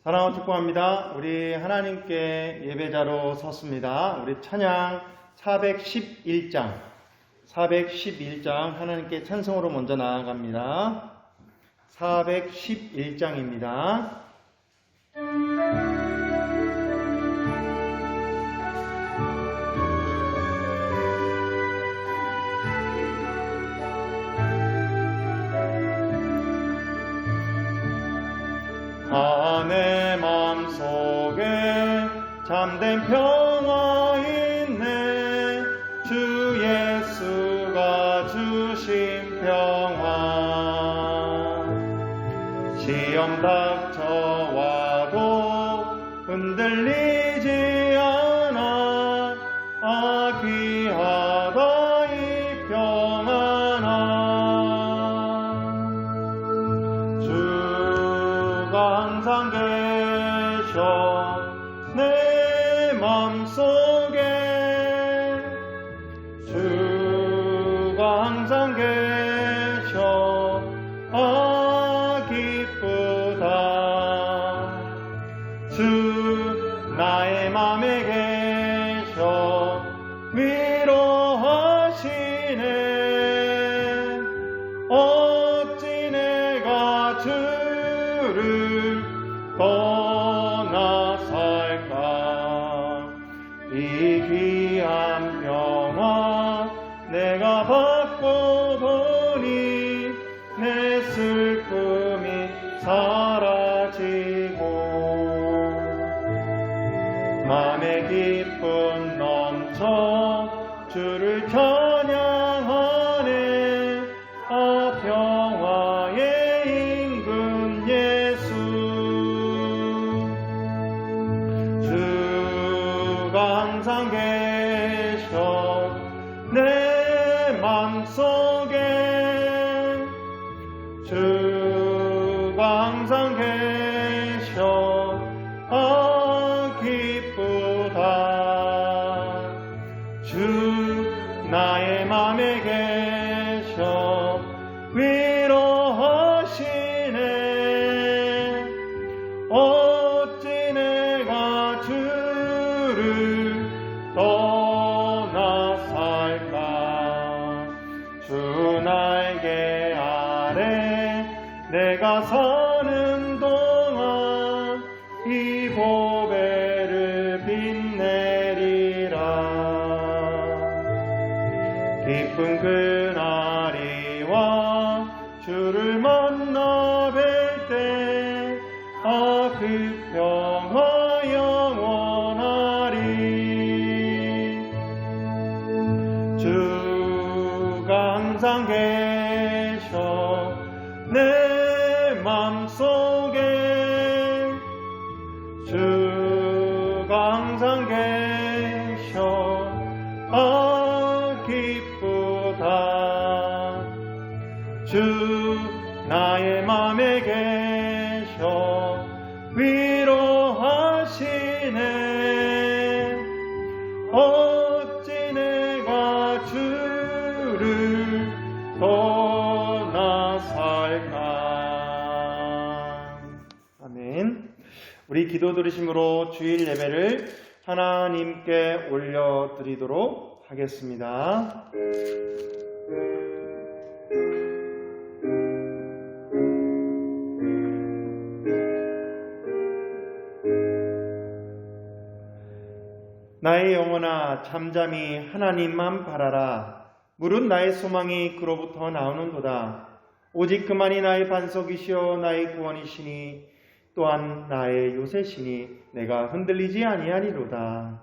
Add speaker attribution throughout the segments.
Speaker 1: 사랑하고 축복합니다. 우리 하나님께 예배자로 섰습니다. 우리 찬양 411장 하나님께 찬송으로 먼저 나아갑니다. 411장입니다. 내 맘속에 참된 평화 있네. 주 예수가 주신 평화. 시험 닥쳐와도 흔들리지 않아. 귀하다 이 평안아. 주가 항상 계셔 내 맘속에. 주가 항상 계셔 기쁘다. 주 나의 맘에 계셔 위로하시네. 어찌 내가 주를 떠나 살까. 이 귀한 평화 내가 받고 보니 내 슬픔이 사라지고 맘의 기쁨 넘쳐 주를 찬양하네. 평화의 임금 예수. 주가 항상 계셔 내 맘속에. 주가 항상 계셔 기쁘다. 주 나의 맘에 계셔 위로하시네. 어찌 내가 주를 떠나 살까. 주 날개 아래 내가 사는 동안 이 보배를 빛내리라. 기쁜 그날이 와 주를 만나 뵐 때 그 평화 영원하리. 주가 항상 계셔 내 맘속에. 주가 항상 계셔 기쁘다. 주 나의 맘에 계셔 위로하시네. 어찌 내가 주를 떠나 살까. 아멘. 우리 기도 들으심으로 주일 예배를 하나님께 올려드리도록 하겠습니다. 나의 영혼아 잠잠히 하나님만 바라라. 무릇 나의 소망이 그로부터 나오는도다. 오직 그만이 나의 반석이시여 나의 구원이시니 또한 나의 요새시니 내가 흔들리지 아니하리로다.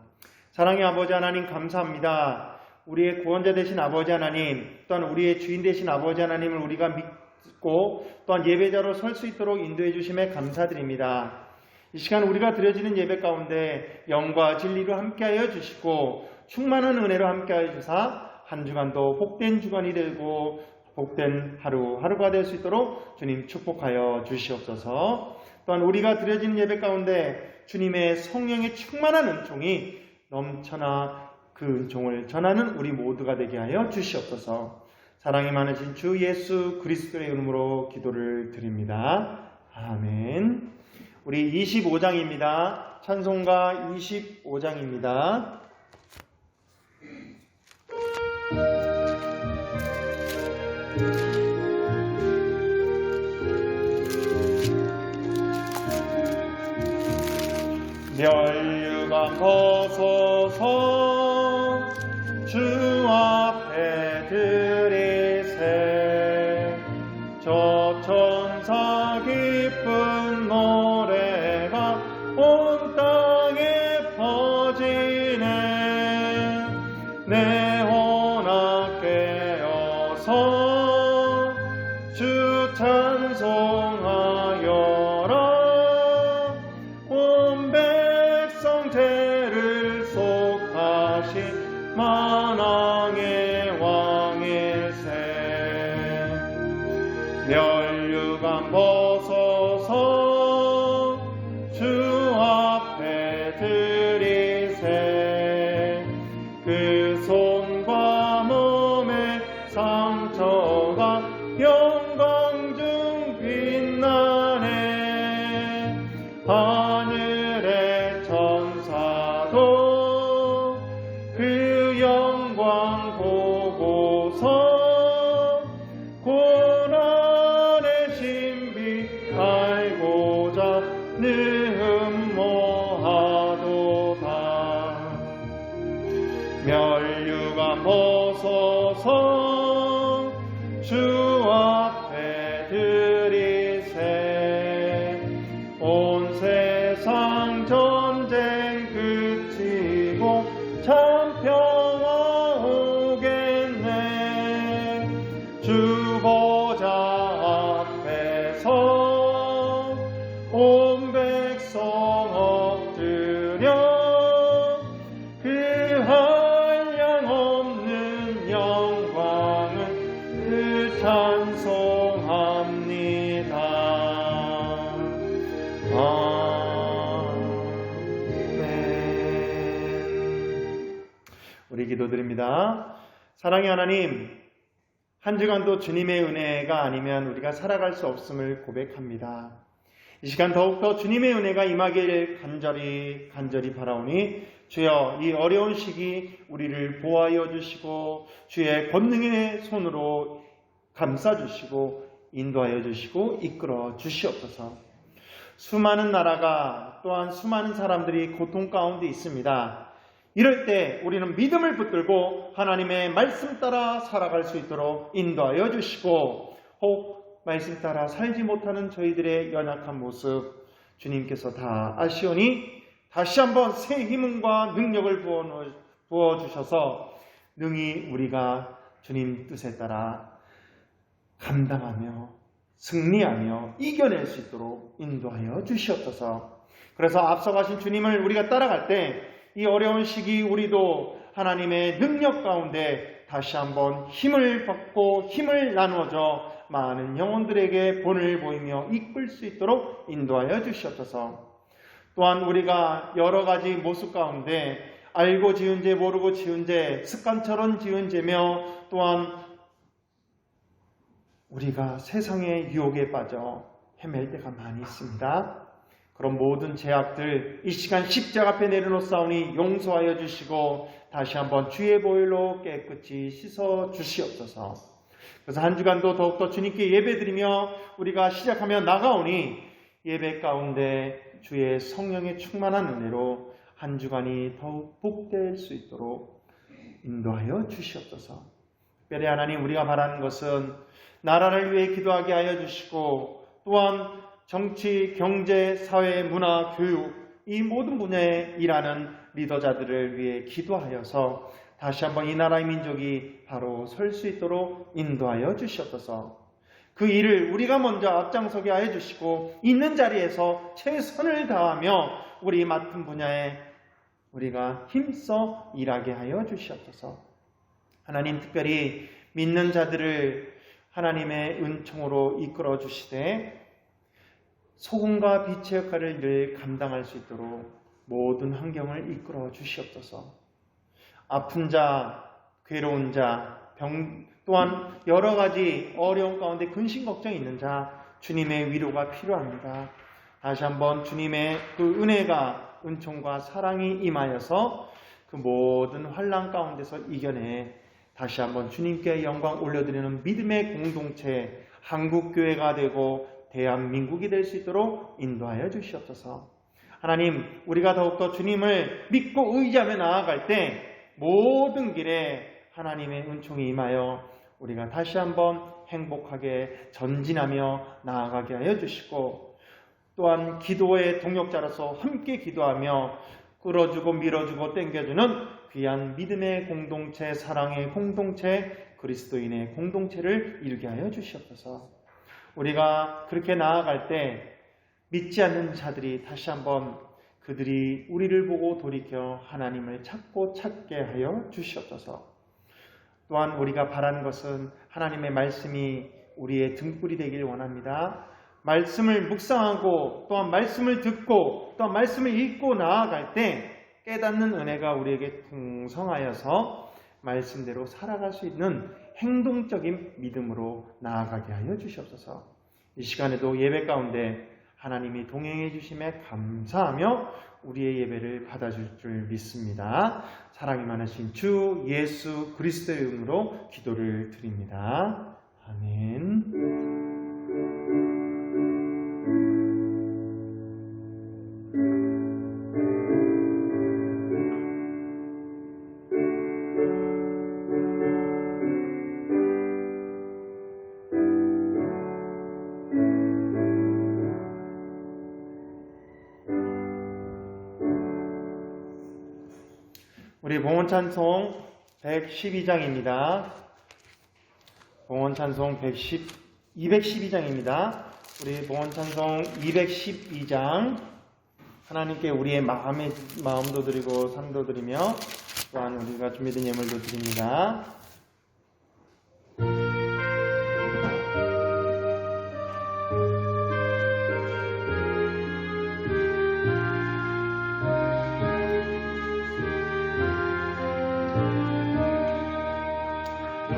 Speaker 1: 사랑의 아버지 하나님 감사합니다. 우리의 구원자 되신 아버지 하나님, 또한 우리의 주인 되신 아버지 하나님을 우리가 믿고 또한 예배자로 설 수 있도록 인도해 주심에 감사드립니다. 이 시간 우리가 드려지는 예배 가운데 영과 진리로 함께하여 주시고 충만한 은혜로 함께하여 주사 한 주간도 복된 주간이 되고 복된 하루하루가 될 수 있도록 주님 축복하여 주시옵소서. 또한 우리가 드려지는 예배 가운데 주님의 성령의 충만한 은총이 넘쳐나 그 은총을 전하는 우리 모두가 되게 하여 주시옵소서. 사랑이 많으신 주 예수 그리스도의 이름으로 기도를 드립니다. 아멘. 우리 25장입니다. 찬송가 25장입니다. 면류관 벗어서 주 앞에 드리세. 저 천사 기쁜 노래가 온 땅에 퍼지네. 내 혼악 깨어서 주 찬송하여라. 온 백성 죄를 속하신 만왕의 왕일세. 면류관 벗어서 주 앞에 드리세. 그 손과 몸의 상처가 영광 중 빛나네. 하늘의 천사도 그 영광 보고서 고난의 신비 알고자 느음모하도다. 면류관 벗어서 주 앞에 드리세. 온 세상 전쟁 그치고 참 평화 오겠네. 주 보좌 앞에서 온 백성 엎드려 그 한량없는 영광을 그 찬송합니다. 아멘. 우리 기도드립니다. 사랑의 하나님, 한 주간도 주님의 은혜가 아니면 우리가 살아갈 수 없음을 고백합니다. 이 시간 더욱더 주님의 은혜가 임하기를 간절히 바라오니 주여, 이 어려운 시기 우리를 보호하여 주시고 주의 권능의 손으로 감싸주시고 인도하여 주시고 이끌어 주시옵소서. 수많은 나라가 또한 수많은 사람들이 고통 가운데 있습니다. 이럴 때 우리는 믿음을 붙들고 하나님의 말씀 따라 살아갈 수 있도록 인도하여 주시고, 혹 말씀 따라 살지 못하는 저희들의 연약한 모습 주님께서 다 아시오니 다시 한번 새 힘과 능력을 부어주셔서 능히 우리가 주님 뜻에 따라 감당하며 승리하며 이겨낼 수 있도록 인도하여 주시옵소서. 그래서 앞서가신 주님을 우리가 따라갈 때 이 어려운 시기 우리도 하나님의 능력 가운데 다시 한번 힘을 받고 힘을 나누어져 많은 영혼들에게 본을 보이며 이끌 수 있도록 인도하여 주시옵소서. 또한 우리가 여러 가지 모습 가운데 알고 지은 죄 모르고 지은 죄 습관처럼 지은 죄며 또한 우리가 세상의 유혹에 빠져 헤맬 때가 많이 있습니다. 그런 모든 죄악들 이 시간 십자가 앞에 내려놓사오니 용서하여 주시고 다시 한번 주의 보혈로 깨끗이 씻어 주시옵소서. 그래서 한 주간도 더욱더 주님께 예배드리며 우리가 시작하며 나가오니 예배 가운데 주의 성령의 충만한 은혜로 한 주간이 더욱 복될 수 있도록 인도하여 주시옵소서. 특별히 하나님, 우리가 바라는 것은 나라를 위해 기도하게 하여 주시고 또한 정치, 경제, 사회, 문화, 교육 이 모든 분야에 일하는 리더자들을 위해 기도하여서 다시 한번 이 나라의 민족이 바로 설 수 있도록 인도하여 주시옵소서. 그 일을 우리가 먼저 앞장서게 하여 주시고 있는 자리에서 최선을 다하며 우리 맡은 분야에 우리가 힘써 일하게 하여 주시옵소서. 하나님, 특별히 믿는 자들을 하나님의 은총으로 이끌어 주시되 소금과 빛의 역할을 늘 감당할 수 있도록 모든 환경을 이끌어 주시옵소서. 아픈 자, 괴로운 자, 병 또한 여러 가지 어려운 가운데 근심 걱정이 있는 자 주님의 위로가 필요합니다. 다시 한번 주님의 그 은혜가 은총과 사랑이 임하여서 그 모든 환난 가운데서 이겨내 다시 한번 주님께 영광 올려드리는 믿음의 공동체 한국교회가 되고 대한민국이 될 수 있도록 인도하여 주시옵소서. 하나님, 우리가 더욱더 주님을 믿고 의지하며 나아갈 때 모든 길에 하나님의 은총이 임하여 우리가 다시 한번 행복하게 전진하며 나아가게 하여 주시고, 또한 기도의 동역자로서 함께 기도하며 끌어주고 밀어주고 땡겨주는 귀한 믿음의 공동체, 사랑의 공동체, 그리스도인의 공동체를 이루게 하여 주시옵소서. 우리가 그렇게 나아갈 때 믿지 않는 자들이 다시 한번 그들이 우리를 보고 돌이켜 하나님을 찾고 찾게 하여 주시옵소서. 또한 우리가 바라는 것은 하나님의 말씀이 우리의 등불이 되길 원합니다. 말씀을 묵상하고 또한 말씀을 듣고 또한 말씀을 읽고 나아갈 때 깨닫는 은혜가 우리에게 풍성하여서 말씀대로 살아갈 수 있는 행동적인 믿음으로 나아가게 하여 주시옵소서. 이 시간에도 예배 가운데 하나님이 동행해 주심에 감사하며 우리의 예배를 받아줄 줄 믿습니다. 사랑이 많으신 주 예수 그리스도의 이름으로 기도를 드립니다. 아멘. 우리 봉헌찬송 112장입니다. 봉헌찬송 212장입니다. 우리 봉헌찬송 212장 하나님께 우리의 마음도 드리고 삶도 드리며 또한 우리가 준비된 예물도 드립니다.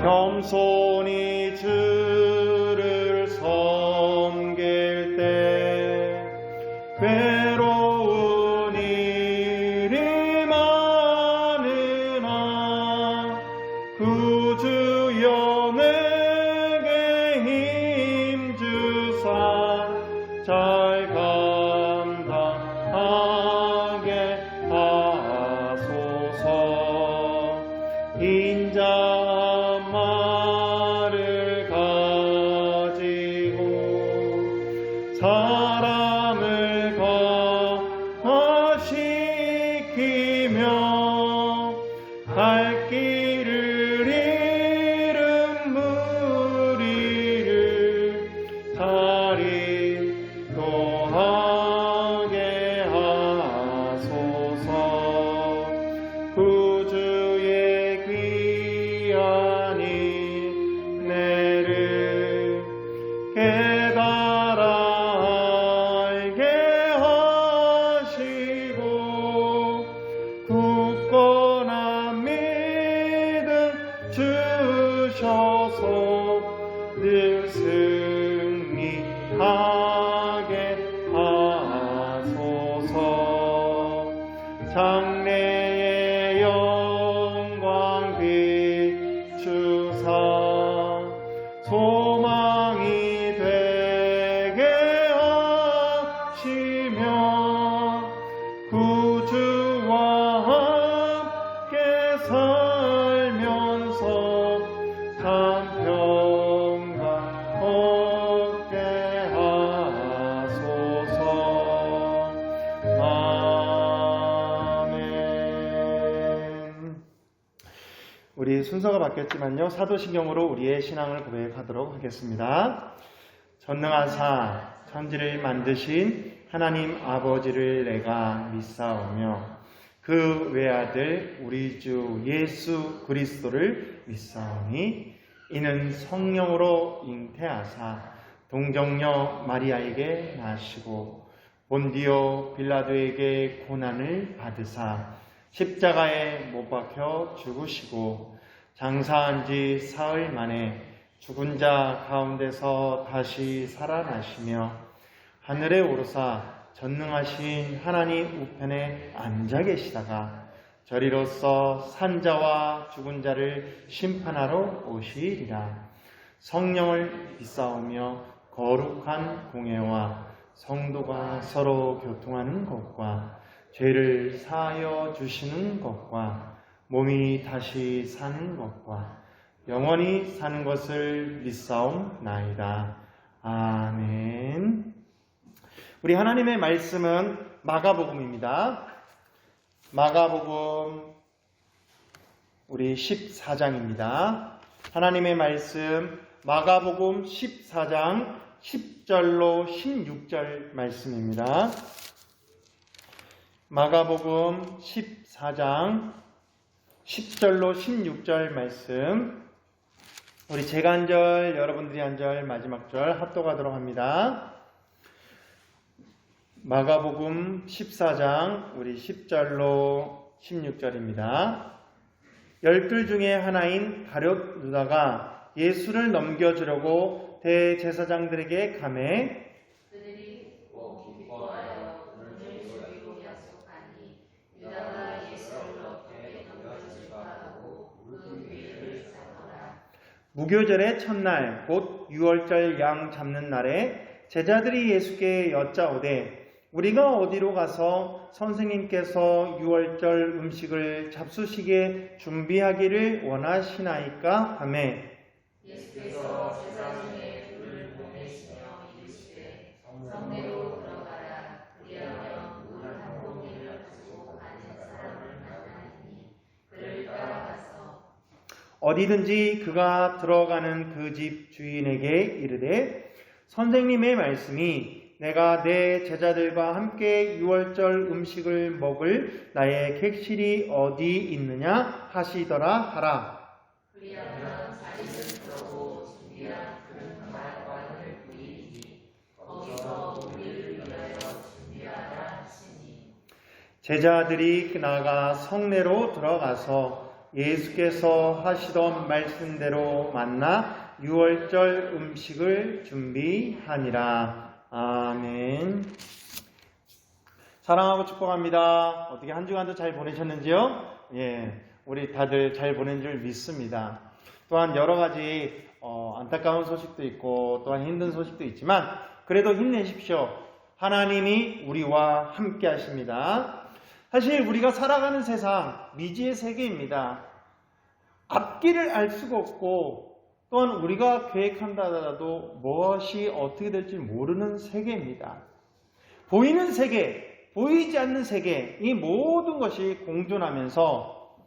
Speaker 1: 겸손히 주를 섬길 때 괴로운 일이 많으나 구주여 내게 힘주사 잘 감당하게 하소서. 인자 말을 가지고 사람을 강화시키며 갈 길을 잃은 무리를 잘 인도하게 하소서. 구주의 귀한 인내를 깨달아 알게 하시고 굳건한 믿음 주셔서 늘 승리하게 하소서. 장래의 영광 비추사 소망이 되게 하시며 구주와 함께 살면서 참 평강 얻게 하소서. 아멘. 우리 순서가 바뀌었지만요, 사도신경으로 우리의 신앙을 고백하도록 하겠습니다. 전능하사 천지를 만드신 하나님 아버지를 내가 믿사오며 그 외아들 우리 주 예수 그리스도를 믿사오니 이는 성령으로 잉태하사 동정녀 마리아에게 나시고 본디오 빌라도에게 고난을 받으사 십자가에 못 박혀 죽으시고 장사한 지 사흘 만에 죽은 자 가운데서 다시 살아나시며 하늘에 오르사 전능하신 하나님 우편에 앉아 계시다가 저리로서 산자와 죽은 자를 심판하러 오시리라. 성령을 비싸우며 거룩한 공회와 성도가 서로 교통하는 것과 죄를 사하여 주시는 것과 몸이 다시 사는 것과 영원히 사는 것을 믿사옵나이다. 아멘. 우리 하나님의 말씀은 마가복음입니다. 마가복음 우리 14장입니다. 하나님의 말씀 마가복음 14장 10절로 16절 말씀입니다. 마가복음 14장 10절로 16절 말씀, 우리 제가 한 절, 여러분들이 한 절, 마지막 절 합독하도록 합니다. 마가복음 14장 우리 10절로 16절입니다. 12 중에 하나인 가룟 유다가 예수를 넘겨주려고 대제사장들에게 가매
Speaker 2: 그들이 꼭 기뻐하여 그를 죽이고 약속하니 유다가 예수를 어떻게 넘겨줄까 하고 그 기회를 삼으라.
Speaker 1: 무교절의 첫날 곧 유월절 양 잡는 날에 제자들이 예수께 여짜오되 우리가 어디로 가서 선생님께서 유월절 음식을 잡수시게 준비하기를 원하시나이까 하매
Speaker 2: 예수께서 제자 중에 둘을 보내시며 이르시되 성내로 들어가라. 그리하면 물 한 봉지를 가지고 가는 사람을 만나니 그를 따라가서
Speaker 1: 어디든지 그가 들어가는 그 집 주인에게 이르되 선생님의 말씀이 내가 내 제자들과 함께 유월절 음식을 먹을 나의 객실이 어디 있느냐 하시더라 하라.
Speaker 2: 그리하면 자리를 풀고 준비한 큰 마당을 보이니 거기서 우리를 위하여 준비하라 하시니
Speaker 1: 제자들이 나가 성내로 들어가서 예수께서 하시던 말씀대로 만나 유월절 음식을 준비하니라. 아멘. 사랑하고 축복합니다. 어떻게 한 주간도 잘 보내셨는지요? 예, 우리 다들 잘 보낸 줄 믿습니다. 또한 여러 가지 안타까운 소식도 있고 또한 힘든 소식도 있지만 그래도 힘내십시오. 하나님이 우리와 함께 하십니다. 사실 우리가 살아가는 세상 미지의 세계입니다. 앞길을 알 수가 없고 또한 우리가 계획한다 하더라도 무엇이 어떻게 될지 모르는 세계입니다. 보이는 세계, 보이지 않는 세계, 이 모든 것이 공존하면서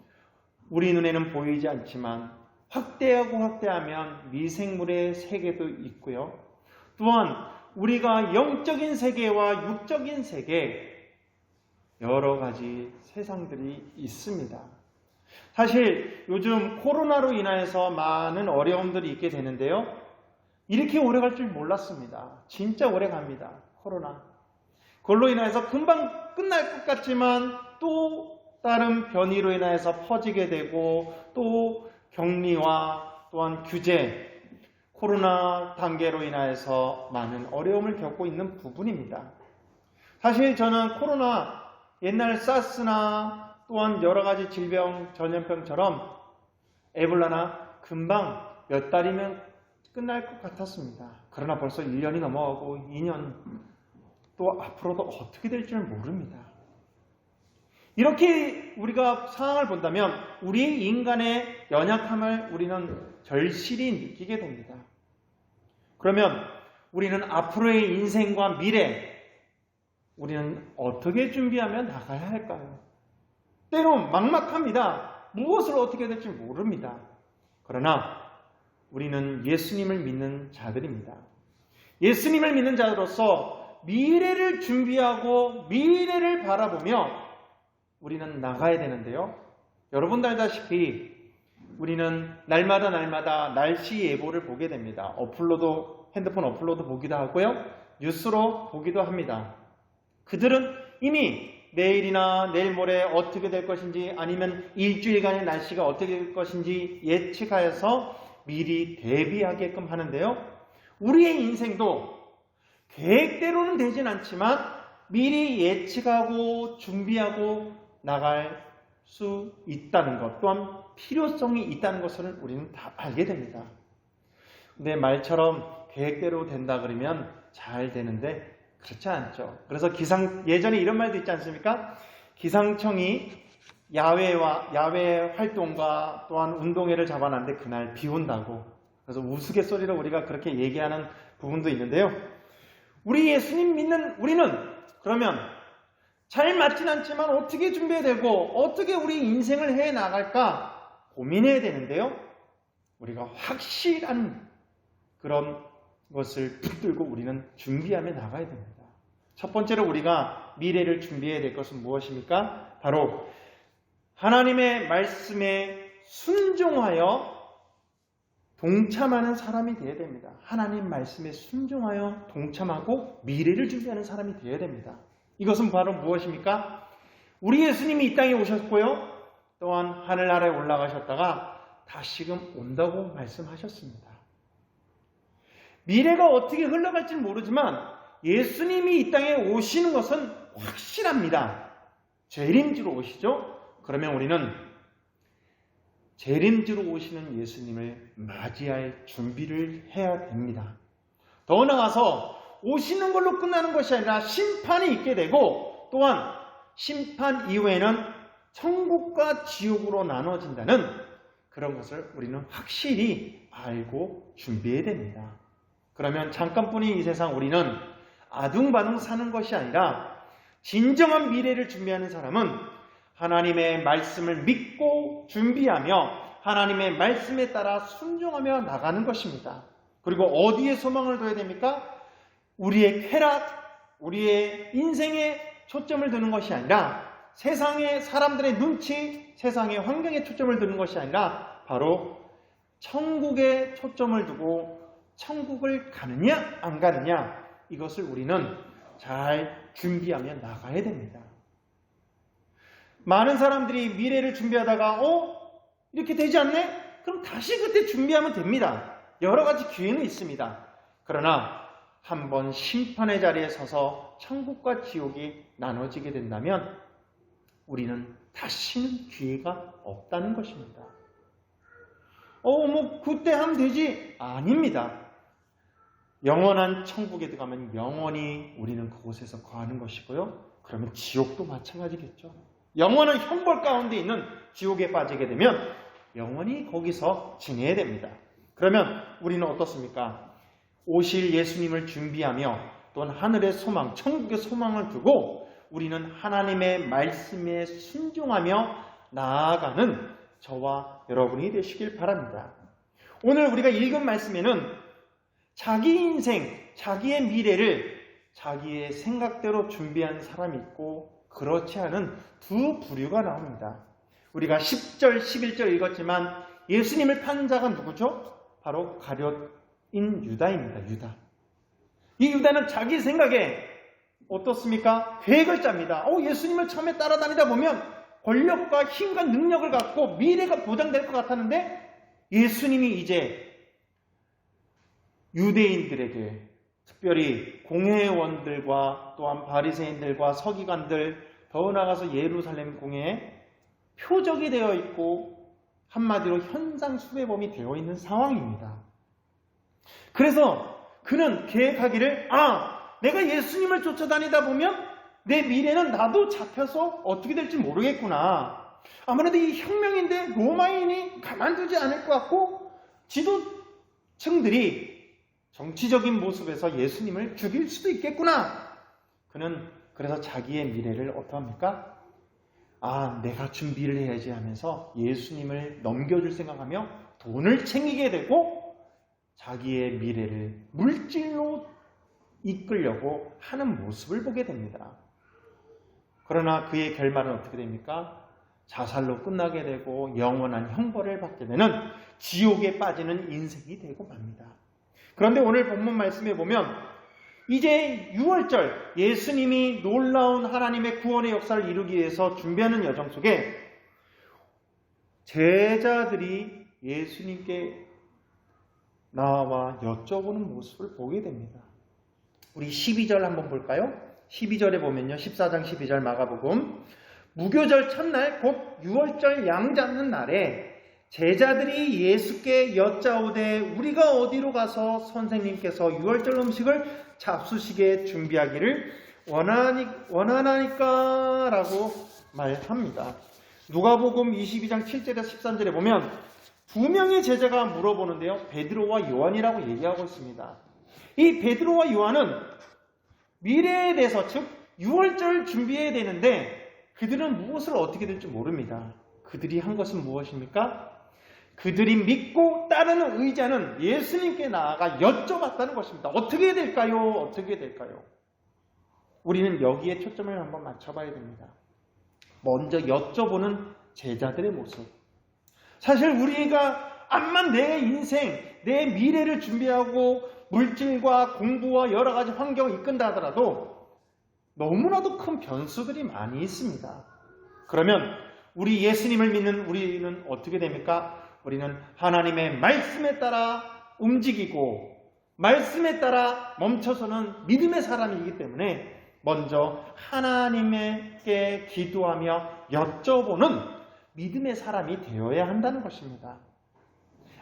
Speaker 1: 우리 눈에는 보이지 않지만 확대하고 확대하면 미생물의 세계도 있고요. 또한 우리가 영적인 세계와 육적인 세계, 여러 가지 세상들이 있습니다. 사실 요즘 코로나로 인해서 많은 어려움들이 있게 되는데요. 이렇게 오래 갈 줄 몰랐습니다. 진짜 오래 갑니다. 코로나. 그걸로 인해서 금방 끝날 것 같지만 또 다른 변이로 인해서 퍼지게 되고 또 격리와 또한 규제, 코로나 단계로 인해서 많은 어려움을 겪고 있는 부분입니다. 사실 저는 코로나 옛날 사스나 또한 여러 가지 질병, 전염병처럼 에볼라나 금방 몇 달이면 끝날 것 같았습니다. 그러나 벌써 1년이 넘어가고 2년 또 앞으로도 어떻게 될 줄 모릅니다. 이렇게 우리가 상황을 본다면 우리 인간의 연약함을 우리는 절실히 느끼게 됩니다. 그러면 우리는 앞으로의 인생과 미래, 우리는 어떻게 준비하며 나가야 할까요? 때론 막막합니다. 무엇을 어떻게 될지 모릅니다. 그러나 우리는 예수님을 믿는 자들입니다. 예수님을 믿는 자로서 미래를 준비하고 미래를 바라보며 우리는 나가야 되는데요. 여러분도 알다시피 우리는 날마다 날씨 예보를 보게 됩니다. 핸드폰 업로드 보기도 하고요. 뉴스로 보기도 합니다. 그들은 이미 내일이나 내일 모레 어떻게 될 것인지 아니면 일주일간의 날씨가 어떻게 될 것인지 예측하여서 미리 대비하게끔 하는데요. 우리의 인생도 계획대로는 되진 않지만 미리 예측하고 준비하고 나갈 수 있다는 것 또한 필요성이 있다는 것을 우리는 다 알게 됩니다. 근데 말처럼 계획대로 된다 그러면 잘 되는데 그렇지 않죠. 그래서 예전에 이런 말도 있지 않습니까? 기상청이 야외 활동과 또한 운동회를 잡아놨는데 그날 비 온다고. 그래서 우스갯소리로 우리가 그렇게 얘기하는 부분도 있는데요. 우리 예수님 믿는 우리는 그러면 잘 맞진 않지만 어떻게 준비해야 되고 어떻게 우리 인생을 해 나갈까 고민해야 되는데요. 우리가 확실한 그런 것을 붙들고 우리는 준비하며 나가야 됩니다. 첫 번째로 우리가 미래를 준비해야 될 것은 무엇입니까? 바로 하나님의 말씀에 순종하여 동참하는 사람이 되어야 됩니다. 하나님 말씀에 순종하여 동참하고 미래를 준비하는 사람이 되어야 됩니다. 이것은 바로 무엇입니까? 우리 예수님이 이 땅에 오셨고요. 또한 하늘나라에 올라가셨다가 다시금 온다고 말씀하셨습니다. 미래가 어떻게 흘러갈지는 모르지만 예수님이 이 땅에 오시는 것은 확실합니다. 재림주로 오시죠? 그러면 우리는 재림주로 오시는 예수님을 맞이할 준비를 해야 됩니다. 더 나아가서 오시는 걸로 끝나는 것이 아니라 심판이 있게 되고 또한 심판 이후에는 천국과 지옥으로 나눠진다는 그런 것을 우리는 확실히 알고 준비해야 됩니다. 그러면 잠깐뿐인 이 세상 우리는 아둥바둥 사는 것이 아니라 진정한 미래를 준비하는 사람은 하나님의 말씀을 믿고 준비하며 하나님의 말씀에 따라 순종하며 나가는 것입니다. 그리고 어디에 소망을 둬야 됩니까? 우리의 쾌락, 우리의 인생에 초점을 두는 것이 아니라 세상의 사람들의 눈치, 세상의 환경에 초점을 두는 것이 아니라 바로 천국에 초점을 두고 천국을 가느냐 안 가느냐 이것을 우리는 잘 준비하며 나가야 됩니다. 많은 사람들이 미래를 준비하다가 이렇게 되지 않네? 그럼 다시 그때 준비하면 됩니다. 여러 가지 기회는 있습니다. 그러나 한번 심판의 자리에 서서 천국과 지옥이 나눠지게 된다면 우리는 다시는 기회가 없다는 것입니다. 그때 하면 되지? 아닙니다. 영원한 천국에 들어가면 영원히 우리는 그곳에서 거하는 것이고요. 그러면 지옥도 마찬가지겠죠. 영원한 형벌 가운데 있는 지옥에 빠지게 되면 영원히 거기서 지내야 됩니다. 그러면 우리는 어떻습니까? 오실 예수님을 준비하며 또는 하늘의 소망, 천국의 소망을 두고 우리는 하나님의 말씀에 순종하며 나아가는 저와 여러분이 되시길 바랍니다. 오늘 우리가 읽은 말씀에는 자기 인생, 자기의 미래를 자기의 생각대로 준비한 사람이 있고 그렇지 않은 두 부류가 나옵니다. 우리가 10절, 11절 읽었지만 예수님을 판 자가 누구죠? 바로 가룟인 유다입니다. 유다. 이 유다는 자기 생각에 어떻습니까? 계획을 짭니다. 예수님을 처음에 따라다니다 보면 권력과 힘과 능력을 갖고 미래가 보장될 것 같았는데 예수님이 이제 유대인들에게 특별히 공회원들과 또한 바리새인들과 서기관들 더 나아가서 예루살렘 공회에 표적이 되어 있고 한마디로 현상 수배범이 되어 있는 상황입니다. 그래서 그는 계획하기를 내가 예수님을 쫓아다니다 보면 내 미래는 나도 잡혀서 어떻게 될지 모르겠구나. 아무래도 이 혁명인데 로마인이 가만두지 않을 것 같고 지도층들이 정치적인 모습에서 예수님을 죽일 수도 있겠구나. 그는 그래서 자기의 미래를 어떠합니까? 내가 준비를 해야지 하면서 예수님을 넘겨줄 생각하며 돈을 챙기게 되고 자기의 미래를 물질로 이끌려고 하는 모습을 보게 됩니다. 그러나 그의 결말은 어떻게 됩니까? 자살로 끝나게 되고 영원한 형벌을 받게 되는 지옥에 빠지는 인생이 되고 맙니다. 그런데 오늘 본문 말씀에 보면 이제 6월절 예수님이 놀라운 하나님의 구원의 역사를 이루기 위해서 준비하는 여정 속에 제자들이 예수님께 나와 여쭤보는 모습을 보게 됩니다. 우리 12절 한번 볼까요? 12절에 보면요. 14장 12절 마가복음. 무교절 첫날 곧 6월절 양 잡는 날에 제자들이 예수께 여짜오되 우리가 어디로 가서 선생님께서 6월절 음식을 잡수시게 준비하기를 원하나니까 라고 말합니다. 누가복음 22장 7절에서 13절에 보면 두 명의 제자가 물어보는데요. 베드로와 요한이라고 얘기하고 있습니다. 이 베드로와 요한은 미래에 대해서 즉 6월절 준비해야 되는데 그들은 무엇을 어떻게 될지 모릅니다. 그들이 한 것은 무엇입니까? 그들이 믿고 따르는 의자는 예수님께 나아가 여쭤봤다는 것입니다. 어떻게 될까요? 어떻게 될까요? 우리는 여기에 초점을 한번 맞춰봐야 됩니다. 먼저 여쭤보는 제자들의 모습. 사실 우리가 암만 내 인생, 내 미래를 준비하고 물질과 공부와 여러 가지 환경을 이끈다 하더라도 너무나도 큰 변수들이 많이 있습니다. 그러면 우리 예수님을 믿는 우리는 어떻게 됩니까? 우리는 하나님의 말씀에 따라 움직이고 말씀에 따라 멈춰서는 믿음의 사람이기 때문에 먼저 하나님께 기도하며 여쭤보는 믿음의 사람이 되어야 한다는 것입니다.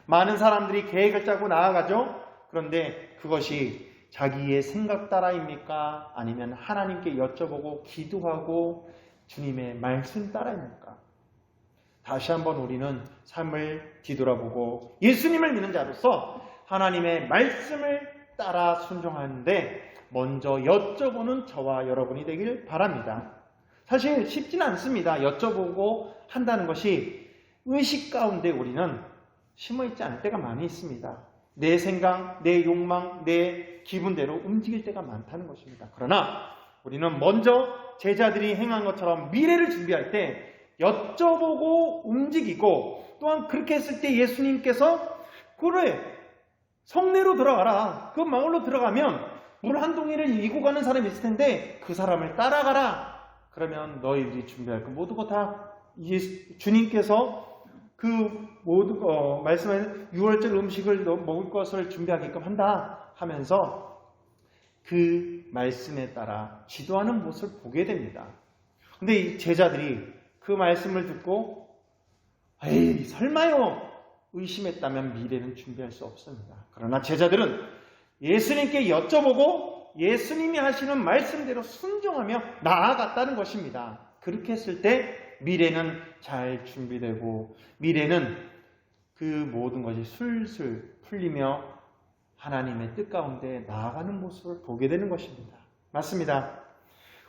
Speaker 1: 많은 사람들이 계획을 짜고 나아가죠. 그런데 그것이 자기의 생각 따라입니까? 아니면 하나님께 여쭤보고 기도하고 주님의 말씀 따라입니까? 다시 한번 우리는 삶을 뒤돌아보고 예수님을 믿는 자로서 하나님의 말씀을 따라 순종하는데 먼저 여쭤보는 저와 여러분이 되길 바랍니다. 사실 쉽지는 않습니다. 여쭤보고 한다는 것이 의식 가운데 우리는 심어있지 않을 때가 많이 있습니다. 내 생각, 내 욕망, 내 기분대로 움직일 때가 많다는 것입니다. 그러나 우리는 먼저 제자들이 행한 것처럼 미래를 준비할 때 여쭤보고 움직이고 또한 그렇게 했을 때 예수님께서 그래 성내로 들어가라. 그 마을로 들어가면 물 한 동이를 이고 가는 사람이 있을 텐데 그 사람을 따라가라. 그러면 너희들이 준비할 거 모두가 다 주님께서 그 모두 말씀하신 6월절 음식을 먹을 것을 준비하게끔 한다 하면서 그 말씀에 따라 지도하는 모습을 보게 됩니다. 근데 이 제자들이 그 말씀을 듣고 에이 설마요 의심했다면 미래는 준비할 수 없습니다. 그러나 제자들은 예수님께 여쭤보고 예수님이 하시는 말씀대로 순종하며 나아갔다는 것입니다. 그렇게 했을 때 미래는 잘 준비되고 미래는 그 모든 것이 술술 풀리며 하나님의 뜻 가운데 나아가는 모습을 보게 되는 것입니다. 맞습니다.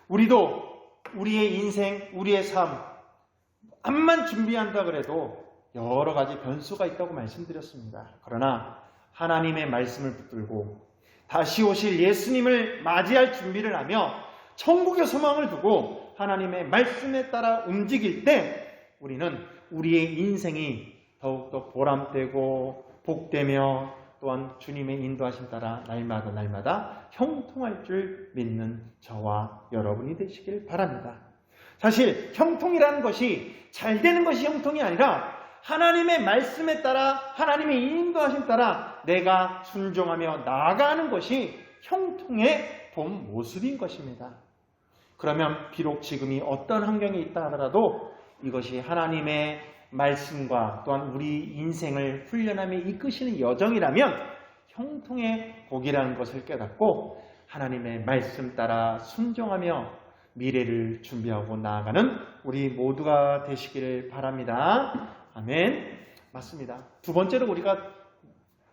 Speaker 1: 우리도 우리의 인생, 우리의 삶 암만 준비한다 그래도 여러 가지 변수가 있다고 말씀드렸습니다. 그러나 하나님의 말씀을 붙들고 다시 오실 예수님을 맞이할 준비를 하며 천국의 소망을 두고 하나님의 말씀에 따라 움직일 때 우리는 우리의 인생이 더욱더 보람되고 복되며 또한 주님의 인도하심 따라 날마다 형통할 줄 믿는 저와 여러분이 되시길 바랍니다. 사실 형통이라는 것이 잘 되는 것이 형통이 아니라 하나님의 말씀에 따라 하나님의 인도하심 따라 내가 순종하며 나아가는 것이 형통의 본 모습인 것입니다. 그러면 비록 지금이 어떤 환경에 있다 하더라도 이것이 하나님의 말씀과 또한 우리 인생을 훈련하며 이끄시는 여정이라면 형통의 복이라는 것을 깨닫고 하나님의 말씀 따라 순종하며 미래를 준비하고 나아가는 우리 모두가 되시기를 바랍니다. 아멘. 맞습니다. 두 번째로 우리가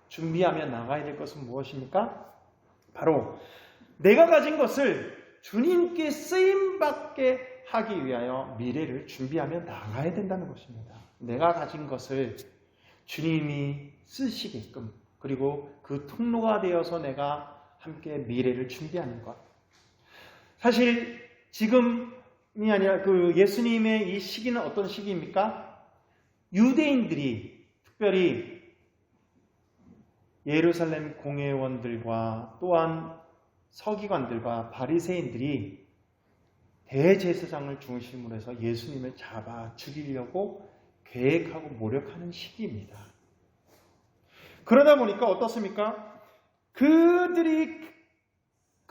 Speaker 1: 준비하며 나가야 될 것은 무엇입니까? 바로 내가 가진 것을 주님께 쓰임받게 하기 위하여 미래를 준비하며 나가야 된다는 것입니다. 내가 가진 것을 주님이 쓰시게끔 그리고 그 통로가 되어서 내가 함께 미래를 준비하는 것. 사실 지금이 아니라 그 예수님의 이 시기는 어떤 시기입니까? 유대인들이 특별히 예루살렘 공회원들과 또한 서기관들과 바리새인들이 대제사장을 중심으로 해서 예수님을 잡아 죽이려고 계획하고 모략하는 시기입니다. 그러다 보니까 어떻습니까? 그들이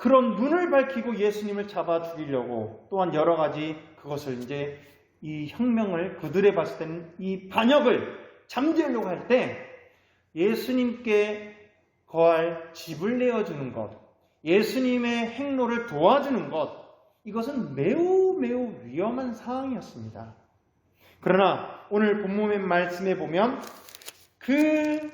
Speaker 1: 그런 눈을 밝히고 예수님을 잡아 죽이려고 또한 여러 가지 그것을 이제 이 혁명을 그들에 봤을 때는 이 반역을 잠재우려고 할 때 예수님께 거할 집을 내어주는 것, 예수님의 행로를 도와주는 것, 이것은 매우 매우 위험한 상황이었습니다. 그러나 오늘 본문의 말씀에 보면 그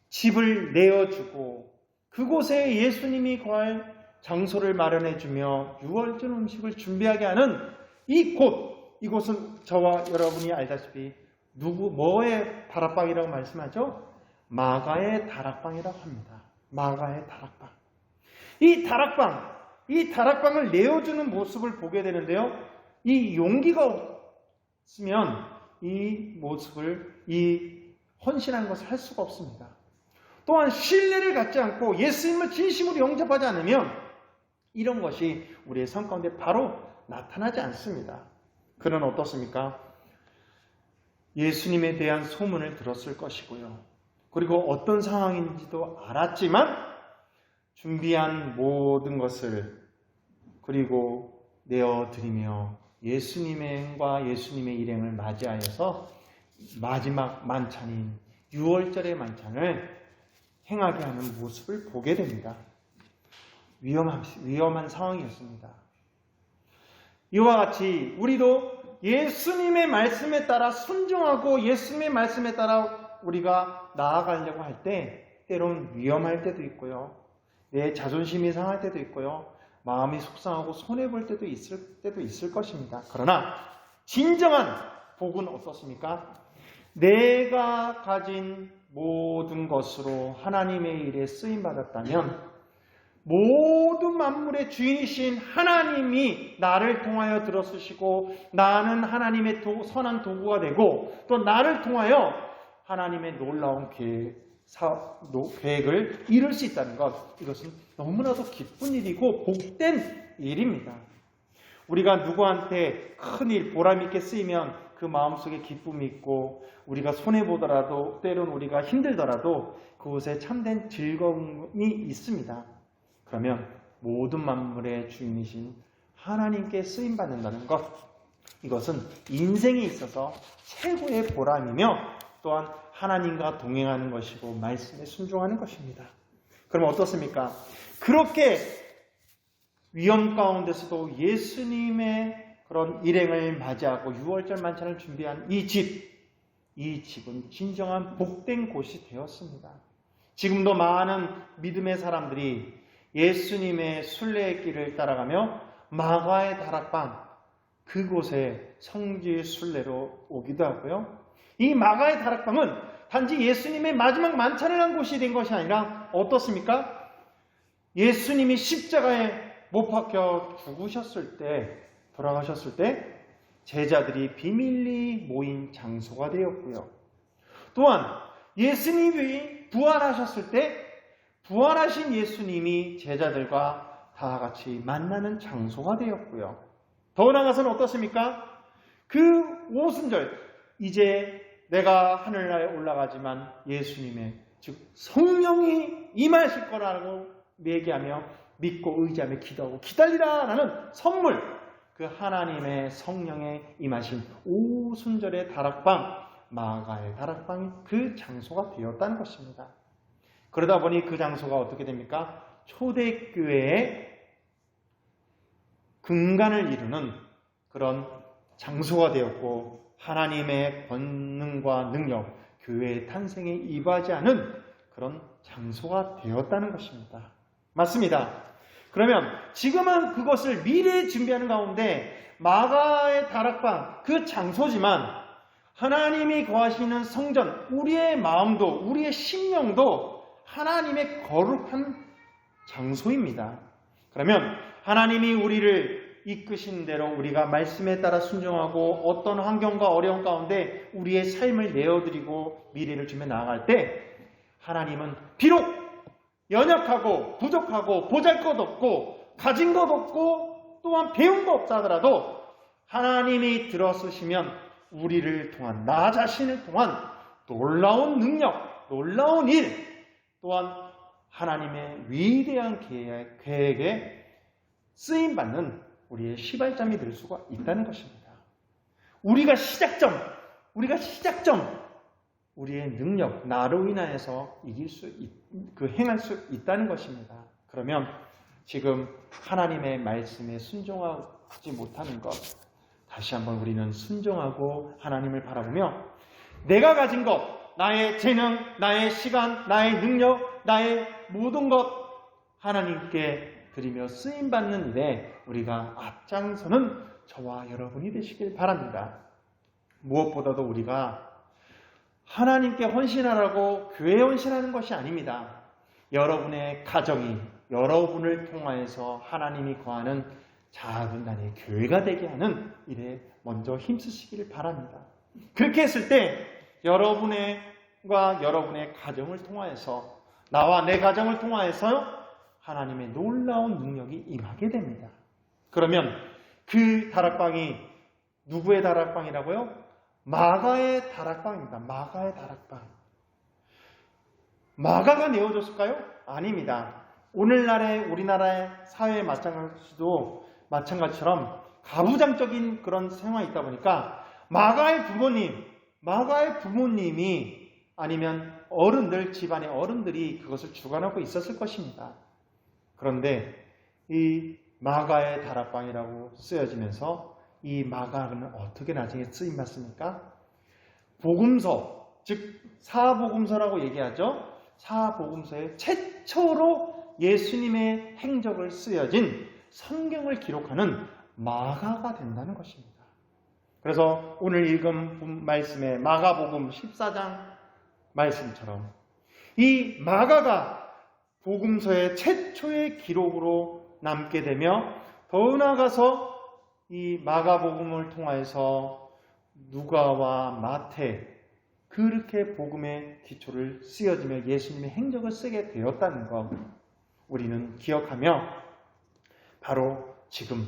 Speaker 1: 집을 내어주고 그곳에 예수님이 거할 장소를 마련해주며 유월절 음식을 준비하게 하는 이곳은 저와 여러분이 알다시피 뭐의 다락방이라고 말씀하죠? 마가의 다락방이라고 합니다. 마가의 다락방. 이 다락방을 내어주는 모습을 보게 되는데요. 이 용기가 없으면 이 모습을, 이 헌신한 것을 할 수가 없습니다. 또한 신뢰를 갖지 않고 예수님을 진심으로 영접하지 않으면 이런 것이 우리의 삶 가운데 바로 나타나지 않습니다. 그는 어떻습니까? 예수님에 대한 소문을 들었을 것이고요. 그리고 어떤 상황인지도 알았지만 준비한 모든 것을 그리고 내어드리며 예수님의 행과 예수님의 일행을 맞이하여서 마지막 만찬인 유월절의 만찬을 행하게 하는 모습을 보게 됩니다. 위험한 상황이었습니다. 이와 같이 우리도 예수님의 말씀에 따라 순종하고 예수님의 말씀에 따라 우리가 나아가려고 할 때 때론 위험할 때도 있고요. 내 자존심이 상할 때도 있고요. 마음이 속상하고 손해볼 때도 있을 것입니다. 그러나 진정한 복은 어떻습니까? 내가 가진 모든 것으로 하나님의 일에 쓰임받았다면 모든 만물의 주인이신 하나님이 나를 통하여 들어쓰시고 나는 하나님의 선한 도구가 되고 또 나를 통하여 하나님의 놀라운 계획을 이룰 수 있다는 것, 이것은 너무나도 기쁜 일이고 복된 일입니다. 우리가 누구한테 큰일, 보람있게 쓰이면 그 마음속에 기쁨이 있고 우리가 손해보더라도 때론 우리가 힘들더라도 그곳에 참된 즐거움이 있습니다. 그러면 모든 만물의 주인이신 하나님께 쓰임받는다는 것, 이것은 인생에 있어서 최고의 보람이며 또한 하나님과 동행하는 것이고 말씀에 순종하는 것입니다. 그럼 어떻습니까? 그렇게 위험 가운데서도 예수님의 그런 일행을 맞이하고 유월절 만찬을 준비한 이 집은 진정한 복된 곳이 되었습니다. 지금도 많은 믿음의 사람들이 예수님의 순례의 길을 따라가며 마가의 다락방, 그곳에 성지 순례로 오기도 하고요. 이 마가의 다락방은 단지 예수님의 마지막 만찬을 한 곳이 된 것이 아니라 어떻습니까? 예수님이 십자가에 못 박혀 돌아가셨을 때 제자들이 비밀리 모인 장소가 되었고요. 또한 예수님이 부활하셨을 때 부활하신 예수님이 제자들과 다 같이 만나는 장소가 되었고요. 더 나아가서는 어떻습니까? 그 오순절, 이제 내가 하늘나라에 올라가지만 예수님의 즉 성령이 임하실 거라고 얘기하며 믿고 의지하며 기도하고 기다리라라는 선물, 그 하나님의 성령의 임하신 오순절의 다락방, 마가의 다락방이 그 장소가 되었다는 것입니다. 그러다 보니 그 장소가 어떻게 됩니까? 초대교회의 근간을 이루는 그런 장소가 되었고 하나님의 권능과 능력, 교회의 탄생에 이바지하는 그런 장소가 되었다는 것입니다. 맞습니다. 그러면 지금은 그것을 미래에 준비하는 가운데 마가의 다락방, 그 장소지만 하나님이 거하시는 성전, 우리의 마음도 우리의 심령도 하나님의 거룩한 장소입니다. 그러면 하나님이 우리를 이끄신 대로 우리가 말씀에 따라 순종하고 어떤 환경과 어려움 가운데 우리의 삶을 내어드리고 미래를 주며 나아갈 때 하나님은 비록 연약하고 부족하고 보잘것없고 가진 것 없고 또한 배운 것 없다 하더라도 하나님이 들어서시면 우리를 통한, 나 자신을 통한 놀라운 능력, 놀라운 일, 또한 하나님의 위대한 계획에 쓰임받는 우리의 시발점이 될 수가 있다는 것입니다. 우리가 시작점, 우리의 능력, 나로 인하여서 행할 수 있다는 것입니다. 그러면 지금 하나님의 말씀에 순종하지 못하는 것, 다시 한번 우리는 순종하고 하나님을 바라보며 내가 가진 것, 나의 재능, 나의 시간, 나의 능력, 나의 모든 것 하나님께 드리며 쓰임받는 일에 우리가 앞장서는 저와 여러분이 되시길 바랍니다. 무엇보다도 우리가 하나님께 헌신하라고 교회에 헌신하는 것이 아닙니다. 여러분의 가정이 여러분을 통하여서 하나님이 거하는 작은 단위의 교회가 되게 하는 일에 먼저 힘쓰시기를 바랍니다. 그렇게 했을 때 여러분의 가정을 통하여서, 나와 내 가정을 통하여서 하나님의 놀라운 능력이 임하게 됩니다. 그러면 그 다락방이 누구의 다락방이라고요? 마가의 다락방입니다. 마가의 다락방. 마가가 내어줬을까요? 아닙니다. 오늘날의 우리나라의 사회에 마찬가지처럼 가부장적인 그런 생활이 있다 보니까 마가의 부모님이 아니면 어른들, 집안의 어른들이 그것을 주관하고 있었을 것입니다. 그런데 이 마가의 다락방이라고 쓰여지면서 이 마가는 어떻게 나중에 쓰임받습니까? 복음서, 즉 사복음서라고 얘기하죠. 사복음서의 최초로 예수님의 행적을 쓰여진 성경을 기록하는 마가가 된다는 것입니다. 그래서 오늘 읽은 말씀의 마가복음 14장 말씀처럼 이 마가가 복음서의 최초의 기록으로 남게 되며 더 나아가서 이 마가복음을 통하여서 누가와 마태 그렇게 복음의 기초를 쓰여지며 예수님의 행적을 쓰게 되었다는 것 우리는 기억하며 바로 지금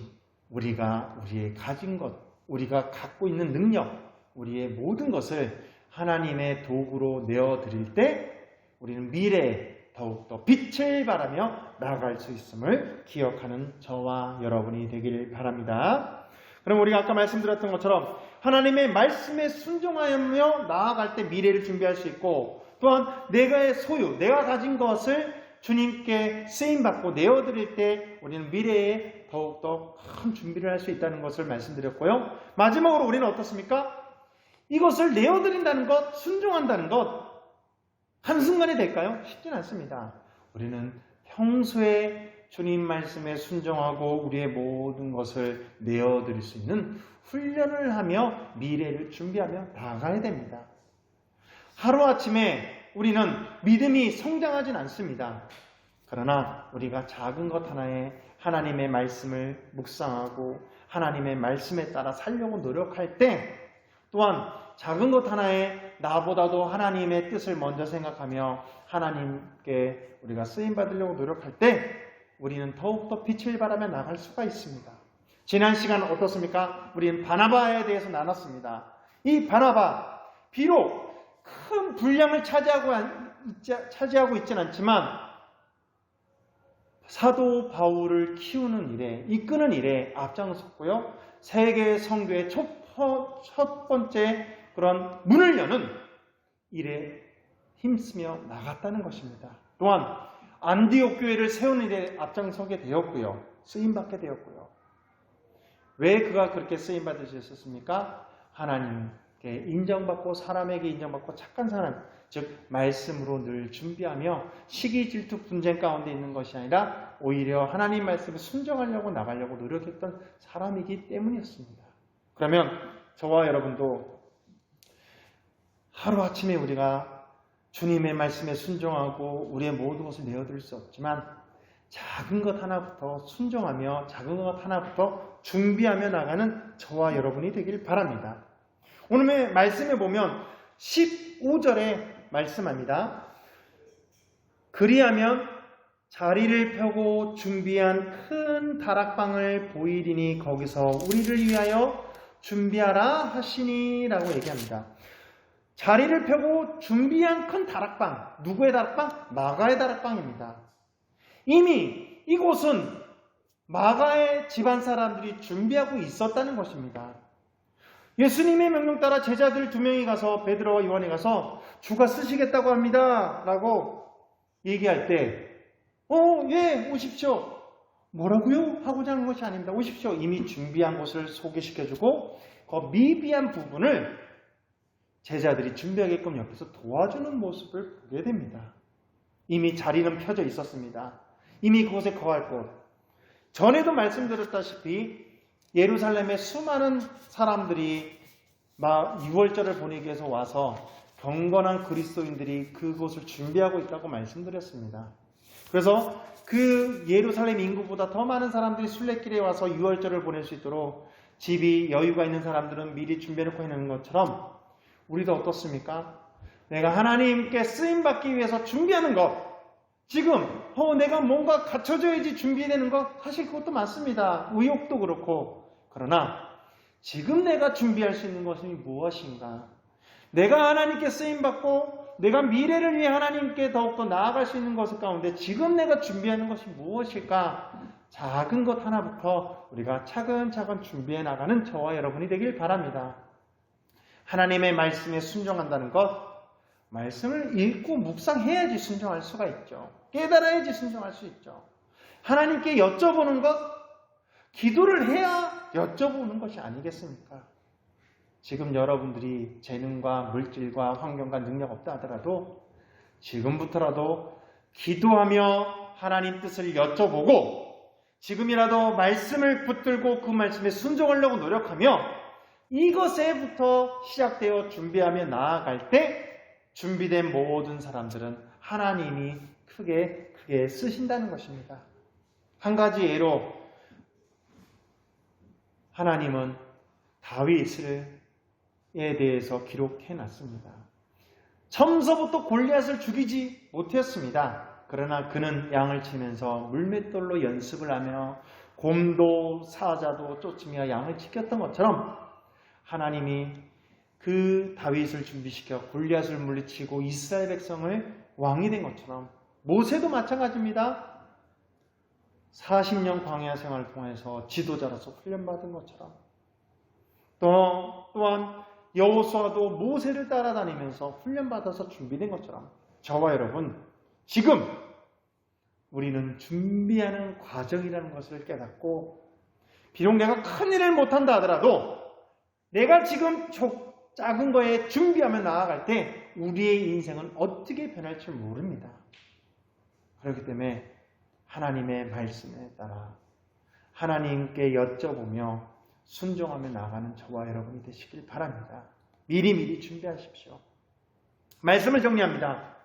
Speaker 1: 우리의 가진 것, 우리가 갖고 있는 능력, 우리의 모든 것을 하나님의 도구로 내어드릴 때 우리는 미래에 더욱더 빛을 발하며 나아갈 수 있음을 기억하는 저와 여러분이 되길 바랍니다. 그럼 우리가 아까 말씀드렸던 것처럼 하나님의 말씀에 순종하며 나아갈 때 미래를 준비할 수 있고 또한 내가 가진 것을 주님께 쓰임받고 내어드릴 때 우리는 미래에 더욱더 큰 준비를 할 수 있다는 것을 말씀드렸고요. 마지막으로 우리는 어떻습니까? 이것을 내어드린다는 것, 순종한다는 것 한순간에 될까요? 쉽진 않습니다. 우리는 평소에 주님 말씀에 순종하고 우리의 모든 것을 내어드릴 수 있는 훈련을 하며 미래를 준비하며 나아가야 됩니다. 하루아침에 우리는 믿음이 성장하진 않습니다. 그러나 우리가 작은 것 하나에 하나님의 말씀을 묵상하고 하나님의 말씀에 따라 살려고 노력할 때 또한 작은 것 하나에 나보다도 하나님의 뜻을 먼저 생각하며 하나님께 우리가 쓰임받으려고 노력할 때 우리는 더욱더 빛을 발하며 나갈 수가 있습니다. 지난 시간 어떻습니까? 우리는 바나바에 대해서 나눴습니다. 이 바나바 비록 큰 분량을 차지하고 있지는 않지만 사도 바울을 키우는 일에 이끄는 일에 앞장섰고요. 세계 선교의 첫 번째 그런 문을 여는 일에 힘쓰며 나갔다는 것입니다. 또한 안디옥 교회를 세우는 일에 앞장서게 되었고요. 쓰임받게 되었고요. 왜 그가 그렇게 쓰임받을 수 있었습니까? 하나님께 인정받고 사람에게 인정받고 착한 사람, 즉 말씀으로 늘 준비하며 시기 질투 분쟁 가운데 있는 것이 아니라 오히려 하나님 말씀에 순종하려고 나가려고 노력했던 사람이기 때문이었습니다. 그러면 저와 여러분도 하루아침에 우리가 주님의 말씀에 순종하고 우리의 모든 것을 내어드릴 수 없지만 작은 것 하나부터 순종하며 작은 것 하나부터 준비하며 나가는 저와 여러분이 되길 바랍니다. 오늘의 말씀에 보면 15절에 말씀합니다. 그리하면 자리를 펴고 준비한 큰 다락방을 보이리니 거기서 우리를 위하여 준비하라 하시니 라고 얘기합니다. 자리를 펴고 준비한 큰 다락방. 누구의 다락방? 마가의 다락방입니다. 이미 이곳은 마가의 집안 사람들이 준비하고 있었다는 것입니다. 예수님의 명령 따라 제자들 2명이 가서 베드로와 요한이 가서 주가 쓰시겠다고 합니다 라고 얘기할 때 예, 오십시오. 뭐라고요? 하고자 하는 것이 아닙니다. 오십시오. 이미 준비한 곳을 소개시켜주고 그 미비한 부분을 제자들이 준비하게끔 옆에서 도와주는 모습을 보게 됩니다. 이미 자리는 펴져 있었습니다. 이미 그곳에 거할 곳. 전에도 말씀드렸다시피 예루살렘에 수많은 사람들이 막 유월절을 보내기 위해서 와서 경건한 그리스도인들이 그곳을 준비하고 있다고 말씀드렸습니다. 그래서 그 예루살렘 인구보다 더 많은 사람들이 순례길에 와서 유월절을 보낼 수 있도록 집이 여유가 있는 사람들은 미리 준비해놓고 있는 것처럼 우리도 어떻습니까? 내가 하나님께 쓰임받기 위해서 준비하는 것, 지금 내가 뭔가 갖춰져야지 준비되는 것, 사실 그것도 맞습니다. 의욕도 그렇고. 그러나 지금 내가 준비할 수 있는 것이 무엇인가? 내가 하나님께 쓰임받고 내가 미래를 위해 하나님께 더욱더 나아갈 수 있는 것을 가운데 지금 내가 준비하는 것이 무엇일까? 작은 것 하나부터 우리가 차근차근 준비해 나가는 저와 여러분이 되길 바랍니다. 하나님의 말씀에 순종한다는 것, 말씀을 읽고 묵상해야지 순종할 수가 있죠. 깨달아야지 순종할 수 있죠. 하나님께 여쭤보는 것, 기도를 해야 여쭤보는 것이 아니겠습니까? 지금 여러분들이 재능과 물질과 환경과 능력 없다 하더라도 지금부터라도 기도하며 하나님 뜻을 여쭤보고 지금이라도 말씀을 붙들고 그 말씀에 순종하려고 노력하며 이것에부터 시작되어 준비하며 나아갈 때 준비된 모든 사람들은 하나님이 크게 쓰신다는 것입니다. 한 가지 예로 하나님은 다윗에 대해서 기록해 놨습니다. 처음서부터 골리앗을 죽이지 못했습니다. 그러나 그는 양을 치면서 물맷돌로 연습을 하며 곰도 사자도 쫓으며 양을 지켰던 것처럼 하나님이 그 다윗을 준비시켜 골리앗을 물리치고 이스라엘 백성을 왕이 된 것처럼 모세도 마찬가지입니다. 40년 광야 생활을 통해서 지도자로서 훈련받은 것처럼 또한 여호수아도 모세를 따라다니면서 훈련받아서 준비된 것처럼 저와 여러분 지금 우리는 준비하는 과정이라는 것을 깨닫고 비록 내가 큰 일을 못한다 하더라도 내가 지금 작은 거에 준비하며 나아갈 때 우리의 인생은 어떻게 변할지 모릅니다. 그렇기 때문에 하나님의 말씀에 따라 하나님께 여쭤보며 순종하며 나아가는 저와 여러분이 되시길 바랍니다. 미리미리 준비하십시오. 말씀을 정리합니다.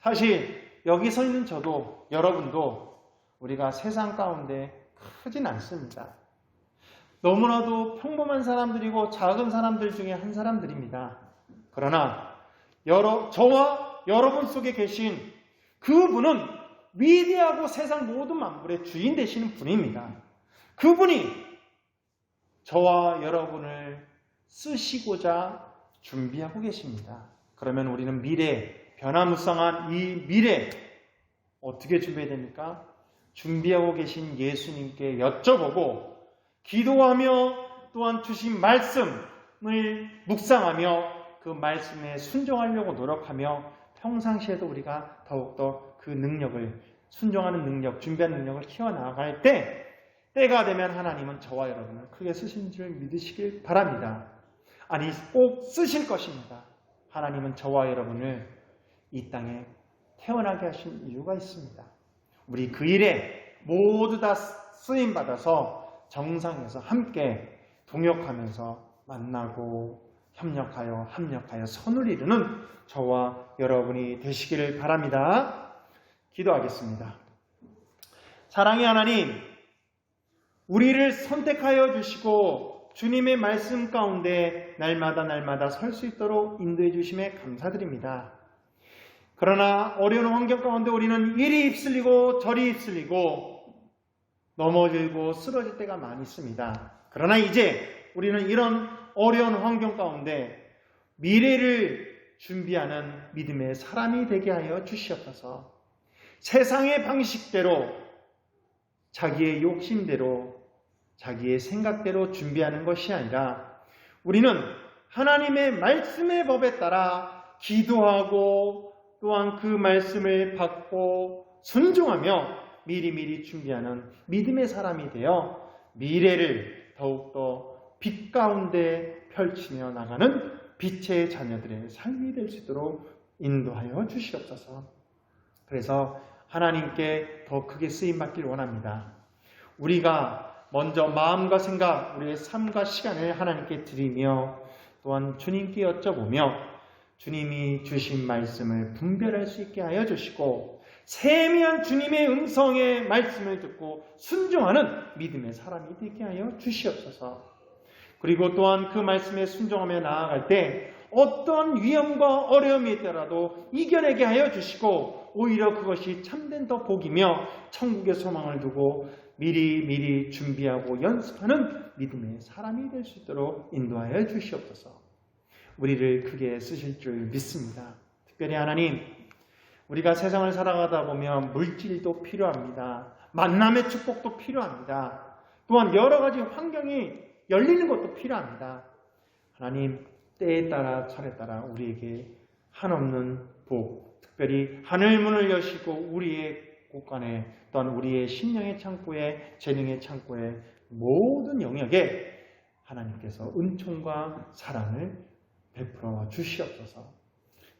Speaker 1: 사실 여기 서 있는 저도 여러분도 우리가 세상 가운데 크진 않습니다. 너무나도 평범한 사람들이고 작은 사람들 중에 한 사람들입니다. 그러나 저와 여러분 속에 계신 그분은 위대하고 세상 모든 만물의 주인 되시는 분입니다. 그분이 저와 여러분을 쓰시고자 준비하고 계십니다. 그러면 우리는 변화무쌍한 이 미래 어떻게 준비해야 됩니까? 준비하고 계신 예수님께 여쭤보고 기도하며 또한 주신 말씀을 묵상하며 그 말씀에 순종하려고 노력하며 평상시에도 우리가 더욱더 그 능력을 순종하는 능력, 준비하는 능력을 키워나갈 때가 되면 하나님은 저와 여러분을 크게 쓰신 줄 믿으시길 바랍니다. 아니 꼭 쓰실 것입니다. 하나님은 저와 여러분을 이 땅에 태어나게 하신 이유가 있습니다. 우리 그 일에 모두 다 쓰임받아서 정상에서 함께 동역하면서 만나고 협력하여 선을 이루는 저와 여러분이 되시기를 바랍니다. 기도하겠습니다. 사랑의 하나님, 우리를 선택하여 주시고 주님의 말씀 가운데 날마다 설 수 있도록 인도해 주심에 감사드립니다. 그러나 어려운 환경 가운데 우리는 이리 휩쓸리고 저리 휩쓸리고 넘어지고 쓰러질 때가 많이 있습니다. 그러나 이제 우리는 이런 어려운 환경 가운데 미래를 준비하는 믿음의 사람이 되게 하여 주시옵소서. 세상의 방식대로, 자기의 욕심대로, 자기의 생각대로 준비하는 것이 아니라 우리는 하나님의 말씀의 법에 따라 기도하고 또한 그 말씀을 받고 순종하며 미리미리 준비하는 믿음의 사람이 되어 미래를 더욱더 빛 가운데 펼치며 나가는 빛의 자녀들의 삶이 될 수 있도록 인도하여 주시옵소서. 그래서 하나님께 더 크게 쓰임받기를 원합니다. 우리가 먼저 마음과 생각, 우리의 삶과 시간을 하나님께 드리며 또한 주님께 여쭤보며 주님이 주신 말씀을 분별할 수 있게 하여 주시고 세미한 주님의 음성의 말씀을 듣고 순종하는 믿음의 사람이 되게 하여 주시옵소서. 그리고 또한 그 말씀에 순종하며 나아갈 때 어떤 위험과 어려움이 있더라도 이겨내게 하여 주시고 오히려 그것이 참된 더 복이며 천국의 소망을 두고 미리 준비하고 연습하는 믿음의 사람이 될 수 있도록 인도하여 주시옵소서. 우리를 크게 쓰실 줄 믿습니다. 특별히 하나님, 우리가 세상을 살아가다 보면 물질도 필요합니다. 만남의 축복도 필요합니다. 또한 여러 가지 환경이 열리는 것도 필요합니다. 하나님, 때에 따라 철에 따라 우리에게 한없는 복, 특별히 하늘문을 여시고 우리의 곳간에 또한 우리의 심령의 창고에 재능의 창고에 모든 영역에 하나님께서 은총과 사랑을 베풀어 주시옵소서.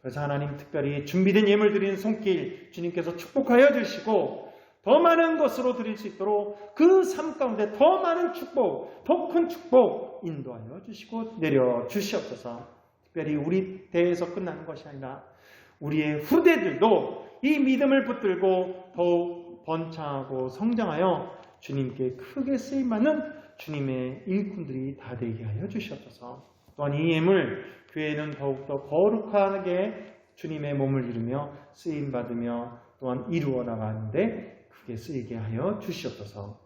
Speaker 1: 그래서 하나님, 특별히 준비된 예물 드리는 손길 주님께서 축복하여 주시고 더 많은 것으로 드릴 수 있도록 그 삶 가운데 더 많은 축복, 더 큰 축복 인도하여 주시고 내려 주시옵소서. 특별히 우리 대에서 끝나는 것이 아니라 우리의 후대들도 이 믿음을 붙들고 더욱 번창하고 성장하여 주님께 크게 쓰임받는 주님의 일꾼들이 다 되게 하여 주시옵소서. 또한 이 예물 교회는 더욱더 거룩하게 주님의 몸을 이루며 쓰임받으며 또한 이루어 나가는데 크게 쓰이게 하여 주시옵소서.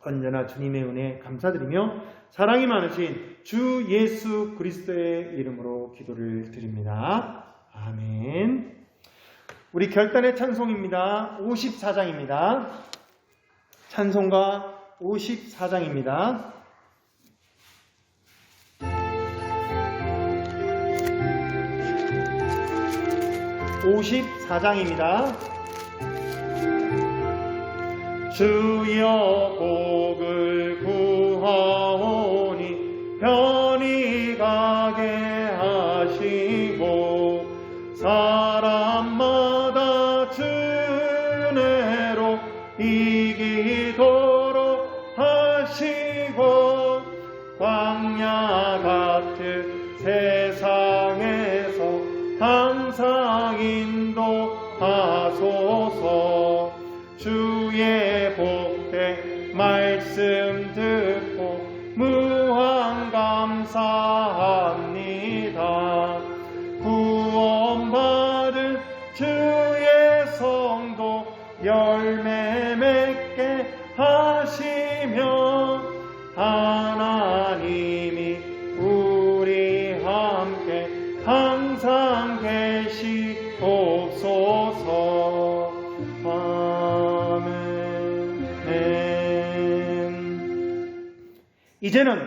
Speaker 1: 언제나 주님의 은혜 감사드리며 사랑이 많으신 주 예수 그리스도의 이름으로 기도를 드립니다. 아멘. 우리 결단의 찬송입니다. 54장입니다. 찬송가 54장입니다. 54장입니다. 주여 복을 구하오니 편히 가게 하시고 사람마다 주 은혜로 이기도록 하시고 광야 같은 세상에서 항상 인도하소서. 주의 복된 말씀 듣고 무한 감사합니다. 구원받은 주의 성도 열매 맺게 하시며 하나님이 우리 함께 항상 계시옵소서. 이제는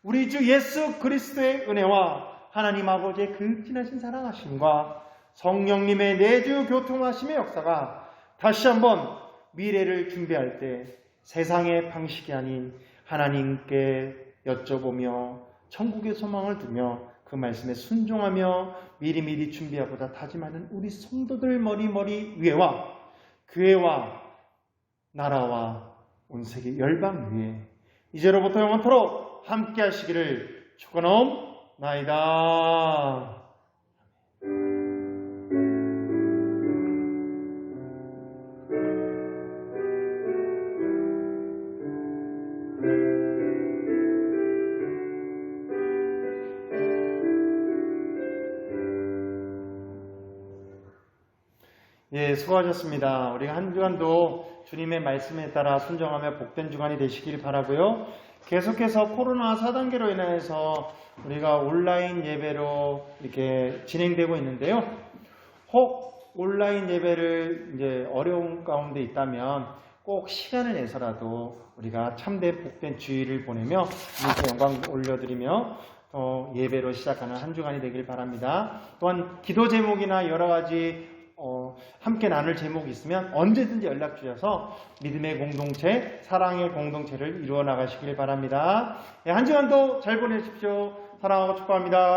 Speaker 1: 우리 주 예수 그리스도의 은혜와 하나님 아버지의 그 진하신 사랑하심과 성령님의 내주 교통하심의 역사가 다시 한번 미래를 준비할 때 세상의 방식이 아닌 하나님께 여쭤보며 천국의 소망을 두며 그 말씀에 순종하며 미리미리 준비하고자 다짐하는 우리 성도들 머리 위에와 교회와 나라와 온 세계 열방 위에 이제로부터 영원토록 함께 하시기를 축원하옵나이다. 예, 수고하셨습니다. 우리가 한 주간도 주님의 말씀에 따라 순종하며 복된 주간이 되시길 바라고요. 계속해서 코로나 4단계로 인해서 우리가 온라인 예배로 이렇게 진행되고 있는데요. 혹 온라인 예배를 이제 어려운 가운데 있다면 꼭 시간을 내서라도 우리가 참된 복된 주일을 보내며 이렇게 영광 올려드리며 예배로 시작하는 한 주간이 되길 바랍니다. 또한 기도 제목이나 여러 가지 함께 나눌 제목이 있으면 언제든지 연락 주셔서 믿음의 공동체, 사랑의 공동체를 이루어 나가시길 바랍니다. 한 주간도 잘 보내십시오. 사랑하고 축복합니다.